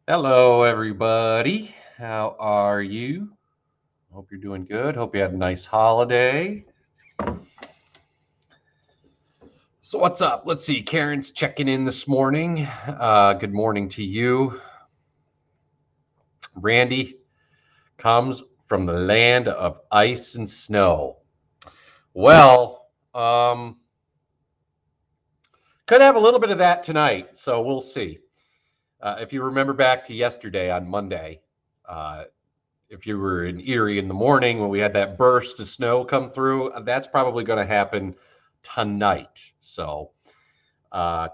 Hello, everybody. How are you? Hope you're doing good. Hope you had a nice holiday. So, what's up? Let's see. Karen's checking in this morning. Good morning to you. Randy comes from the land of ice and snow. Well, could have a little bit of that tonight. So, we'll see. If you remember back to yesterday on Monday, uh, if you were in Erie in the morning when we had that burst of snow come through, that's probably going to happen tonight. So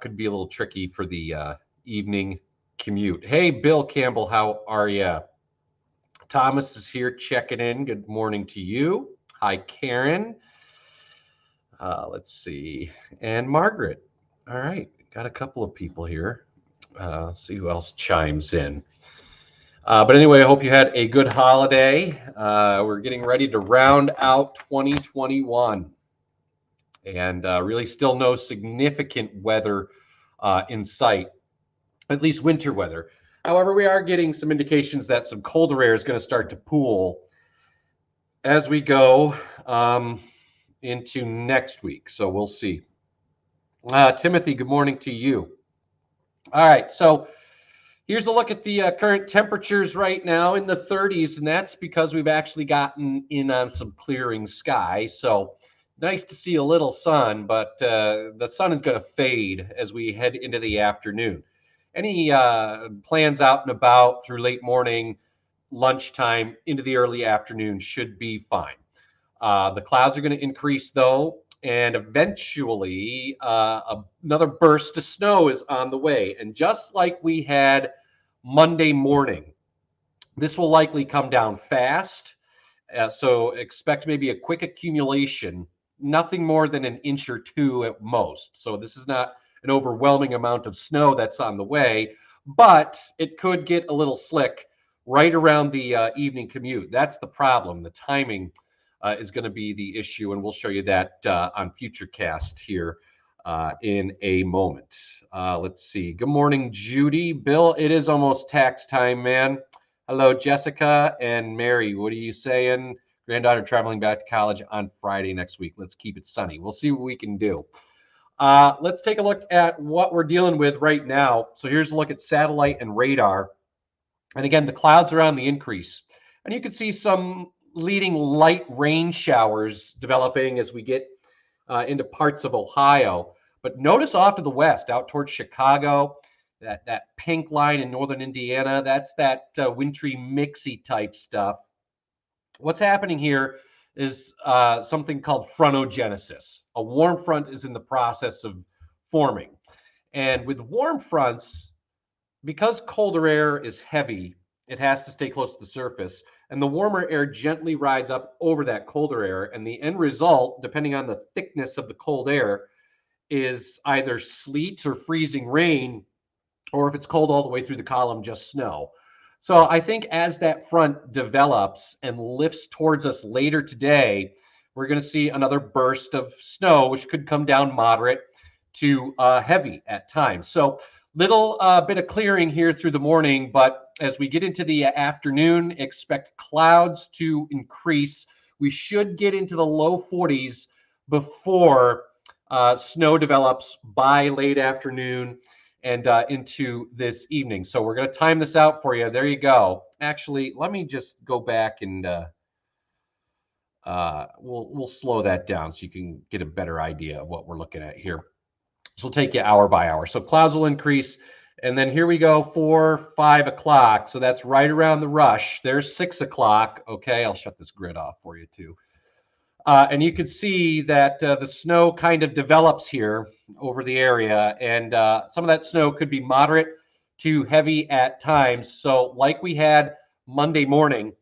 could be a little tricky for the evening commute. Hey, Bill Campbell, how are you? Thomas is here checking in. Good morning to you. Hi, Karen. Let's see. And Margaret. All right. Got a couple of people here. Let's see who else chimes in. But anyway, I hope you had a good holiday. We're getting ready to round out 2021, and really still no significant weather in sight, at least winter weather. However, we are getting some indications that some colder air is going to start to pool as we go into next week. So we'll see. Timothy, good morning to you. All right, so here's a look at the current temperatures right now in the 30s, and that's because we've actually gotten in on some clearing sky. So nice to see a little sun, but the sun is going to fade as we head into the afternoon. Any plans out and about through late morning, lunchtime, into the early afternoon should be fine. The clouds are going to increase though, and eventually another burst of snow is on the way. And just like we had Monday morning, this will likely come down fast. So expect maybe a quick accumulation, nothing more than an inch or two at most. So this is not an overwhelming amount of snow that's on the way, but it could get a little slick right around the evening commute. That's the problem. The timing is going to be the issue, and we'll show you that on future cast here in a moment. Let's see. Good morning, Judy. Bill, it is almost tax time, man. Hello, Jessica and Mary. What are you saying? Granddaughter traveling back to college on Friday next week. Let's keep it sunny. We'll see what we can do. Let's take a look at what we're dealing with right now. So here's a look at satellite and radar. And again, the clouds are on the increase. And you can see some leading light rain showers developing as we get into parts of Ohio. But notice off to the west, out towards Chicago, that pink line in northern Indiana, that's that wintry mixy type stuff. What's happening here is something called frontogenesis. A warm front is in the process of forming. And with warm fronts, because colder air is heavy, it has to stay close to the surface, and the warmer air gently rides up over that colder air. And the end result, depending on the thickness of the cold air, is either sleet or freezing rain, or if it's cold all the way through the column, just snow. So I think as that front develops and lifts towards us later today, we're going to see another burst of snow, which could come down moderate to heavy at times. So little bit of clearing here through the morning, but as we get into the afternoon, expect clouds to increase. We should get into the low 40s before snow develops by late afternoon and into this evening. So we're going to time this out for you. There you go. Actually, let me just go back and we'll slow that down so you can get a better idea of what we're looking at here. So we'll take you hour by hour. So clouds will increase. And then here we go, 4, 5 o'clock. So that's right around the rush. There's 6 o'clock. Okay, I'll shut this grid off for you too. And you can see that the snow kind of develops here over the area. And some of that snow could be moderate to heavy at times. So like we had Monday morning,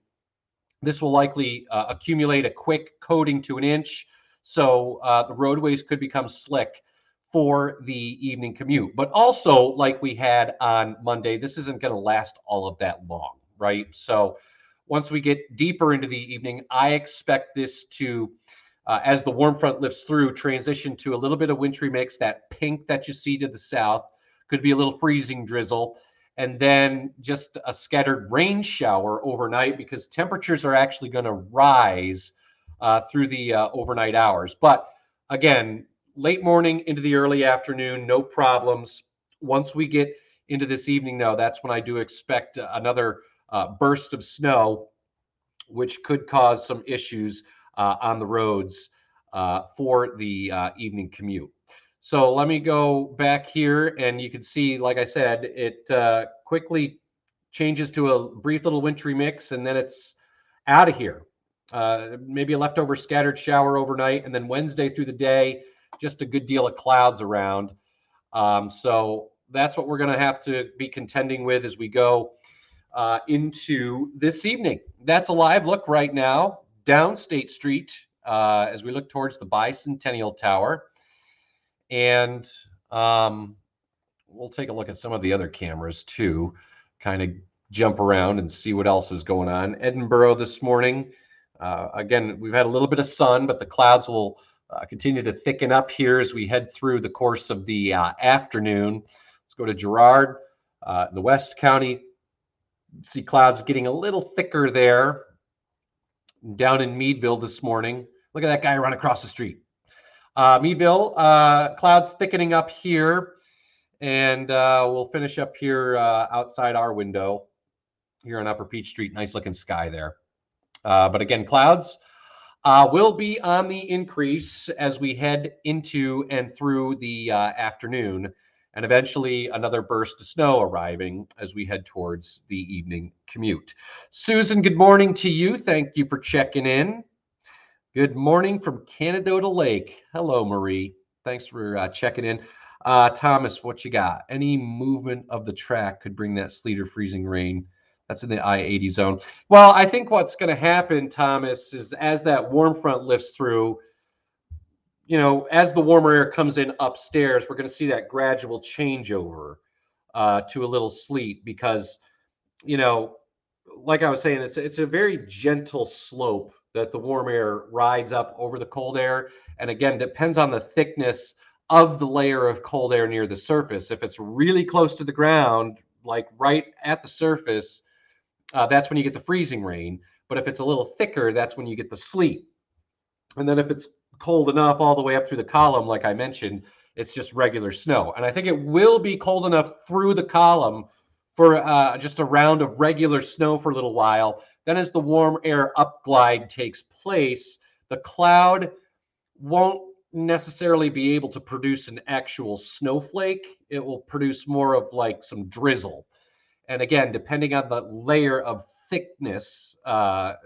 this will likely accumulate a quick coating to an inch. So the roadways could become slick for the evening commute. But also, like we had on Monday, this isn't going to last all of that long, right? So once we get deeper into the evening, I expect this to, as the warm front lifts through, transition to a little bit of wintry mix. That pink that you see to the south could be a little freezing drizzle. and then just a scattered rain shower overnight because temperatures are actually going to rise through the overnight hours. But again, late morning into the early afternoon, no problems. Once we get into this evening, though, that's when I do expect another burst of snow, which could cause some issues on the roads for the evening commute. So let me go back here, and you can see, like I said, it quickly changes to a brief little wintry mix, and then it's out of here. Maybe a leftover scattered shower overnight, and then Wednesday through the day, just a good deal of clouds around. So that's what we're going to have to be contending with as we go into this evening. That's a live look right now down State Street as we look towards the Bicentennial Tower. And we'll take a look at some of the other cameras too, kind of jump around and see what else is going on. Edinburgh this morning. Again, we've had a little bit of sun, but the clouds will continue to thicken up here as we head through the course of the afternoon. Let's go to Girard, the West County. See clouds getting a little thicker there. Down in Meadville this morning. Look at that guy run across the street. Meadville, clouds thickening up here. And we'll finish up here outside our window here on Upper Peach Street. Nice looking sky there. But again, clouds will be on the increase as we head into and through the afternoon, and eventually another burst of snow arriving as we head towards the evening commute. Susan, good morning to you. Thank you for checking in. Good morning from Canada Lake. Hello, Marie. Thanks for checking in. Thomas, what you got? Any movement of the track could bring that sleet or freezing rain. That's in the I-80 zone. Well, I think what's going to happen, Thomas, is as that warm front lifts through, you know, as the warmer air comes in upstairs, we're going to see that gradual changeover to a little sleet because, you know, like I was saying, it's a very gentle slope that the warm air rides up over the cold air. And again, depends on the thickness of the layer of cold air near the surface. If it's really close to the ground, like right at the surface, that's when you get the freezing rain. But if it's a little thicker, that's when you get the sleet. And then if it's cold enough all the way up through the column, like I mentioned, it's just regular snow. And I think it will be cold enough through the column for just a round of regular snow for a little while. Then as the warm air upglide takes place, the cloud won't necessarily be able to produce an actual snowflake. It will produce more of like some drizzle. And again, depending on the layer of thickness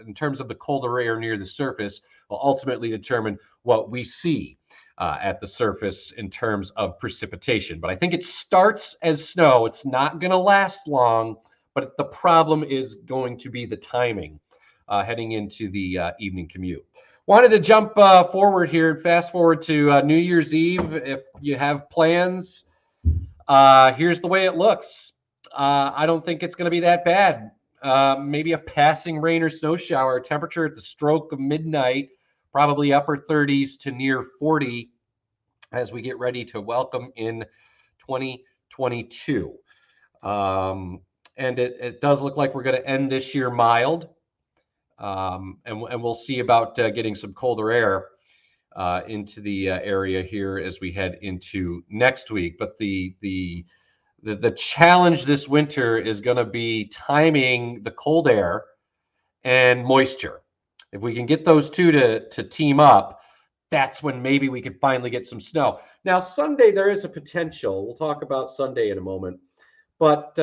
in terms of the colder air near the surface, will ultimately determine what we see at the surface in terms of precipitation. But I think it starts as snow. It's not going to last long, but the problem is going to be the timing heading into the evening commute. Wanted to jump forward here and fast forward to New Year's Eve. If you have plans, here's the way it looks. I don't think it's going to be that bad. Maybe a passing rain or snow shower. Temperature at the stroke of midnight, probably upper 30s to near 40 as we get ready to welcome in 2022. And it does look like we're going to end this year mild. And we'll see about getting some colder air into the area here as we head into next week. But the challenge this winter is going to be timing the cold air and moisture. If we can get those two to team up, that's when maybe we could finally get some snow. Now, Sunday, there is a potential. We'll talk about Sunday in a moment. But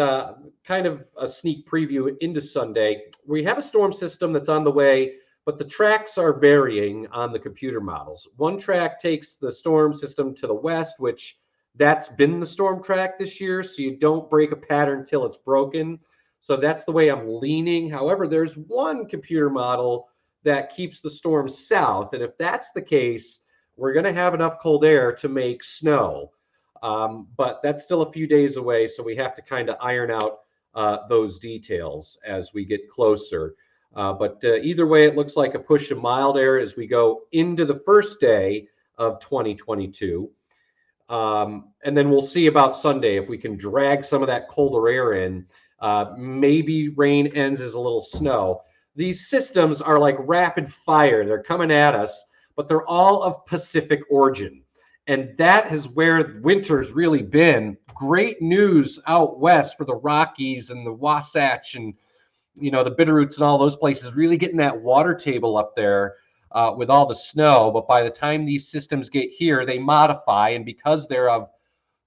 kind of a sneak preview into Sunday. We have a storm system that's on the way, but the tracks are varying on the computer models. One track takes the storm system to the west, which that's been the storm track this year, so you don't break a pattern till it's broken. So that's the way I'm leaning. However, there's one computer model that keeps the storm south, and if that's the case, we're going to have enough cold air to make snow. But that's still a few days away, so we have to kind of iron out those details as we get closer. But either way, it looks like a push of mild air as we go into the first day of 2022. And then we'll see about Sunday if we can drag some of that colder air in. Maybe rain ends as a little snow. These systems are like rapid fire. They're coming at us, but they're all of Pacific origin. And that is where winter's really been. Great news out west for the Rockies and the Wasatch and the Bitterroots and all those places, really getting that water table up there with all the snow. But by the time these systems get here, they modify. And because they're of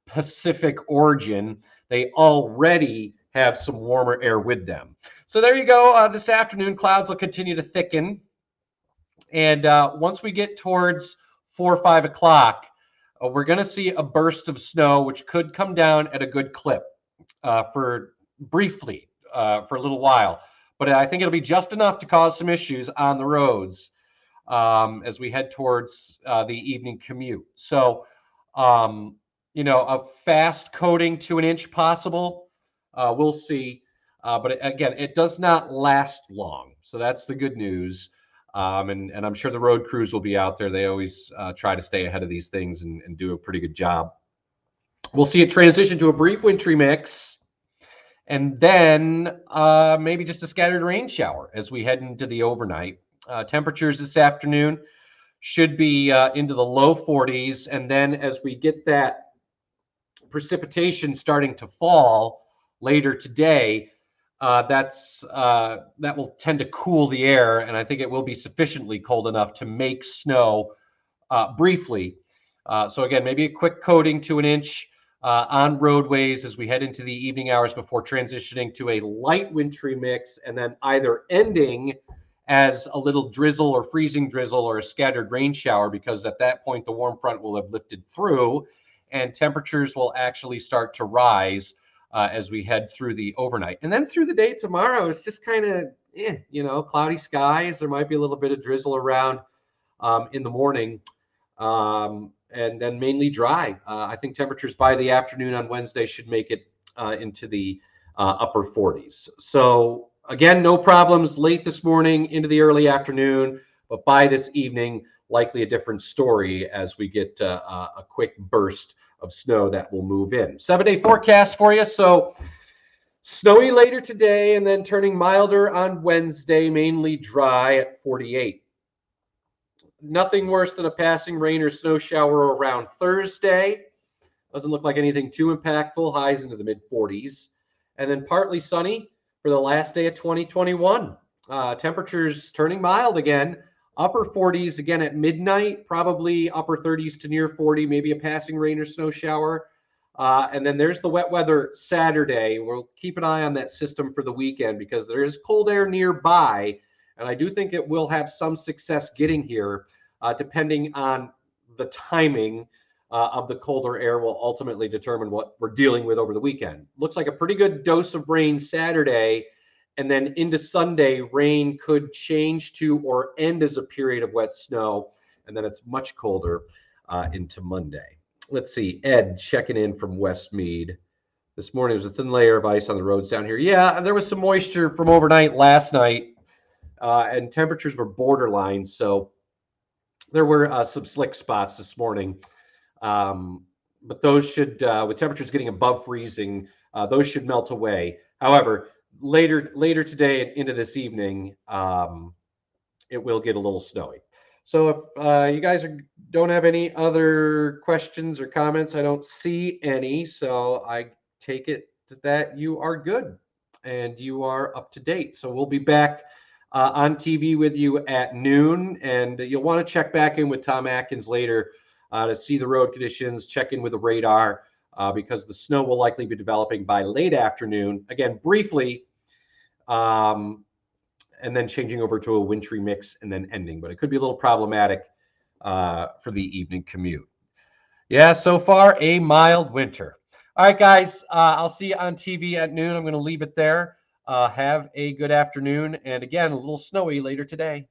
Pacific origin, they already have some warmer air with them. So there you go. This afternoon, clouds will continue to thicken. And once we get towards 4 or 5 o'clock, we're going to see a burst of snow, which could come down at a good clip for briefly, for a little while. But I think it'll be just enough to cause some issues on the roads as we head towards the evening commute. So, a fast coating to an inch possible. We'll see. But again, it does not last long. So that's the good news. And I'm sure the road crews will be out there. They always try to stay ahead of these things and do a pretty good job. We'll see it transition to a brief wintry mix, and then maybe just a scattered rain shower as we head into the overnight. Temperatures this afternoon should be into the low 40s, and then as we get that precipitation starting to fall later today, that will tend to cool the air, and I think it will be sufficiently cold enough to make snow briefly. So again, maybe a quick coating to an inch on roadways as we head into the evening hours before transitioning to a light wintry mix, and then either ending as a little drizzle or freezing drizzle or a scattered rain shower, because at that point the warm front will have lifted through and temperatures will actually start to rise as we head through the overnight. And then through the day tomorrow, it's just kind of, cloudy skies. There might be a little bit of drizzle around in the morning, and then mainly dry. I think temperatures by the afternoon on Wednesday should make it into the upper 40s. So again, no problems late this morning into the early afternoon, but by this evening, likely a different story as we get a quick burst of snow that will move in. 7-day forecast for you. So snowy later today and then turning milder on Wednesday, mainly dry at 48. Nothing worse than a passing rain or snow shower around Thursday. Doesn't look like anything too impactful. Highs into the mid 40s. And then partly sunny for the last day of 2021. Temperatures turning mild again. Upper 40s again at midnight, probably upper 30s to near 40, maybe a passing rain or snow shower. And then there's the wet weather Saturday. We'll keep an eye on that system for the weekend because there is cold air nearby. And I do think it will have some success getting here, depending on the timing of the colder air will ultimately determine what we're dealing with over the weekend. Looks like a pretty good dose of rain Saturday. And then into Sunday, rain could change to or end as a period of wet snow. And then it's much colder into Monday. Let's see. Ed checking in from Westmead. This morning, there's a thin layer of ice on the roads down here. Yeah, there was some moisture from overnight last night, and temperatures were borderline. So there were some slick spots this morning. But those should, with temperatures getting above freezing, those should melt away. However, later today and into this evening, it will get a little snowy. So if you guys don't have any other questions or comments, I don't see any. So I take it that you are good and you are up to date. So we'll be back on TV with you at noon, and you'll want to check back in with Tom Atkins later to see the road conditions, check in with the radar, because the snow will likely be developing by late afternoon. Again, briefly, and then changing over to a wintry mix and then ending. But it could be a little problematic for the evening commute. Yeah, so far, a mild winter. All right, guys, I'll see you on TV at noon. I'm going to leave it there. Have a good afternoon. And again, a little snowy later today.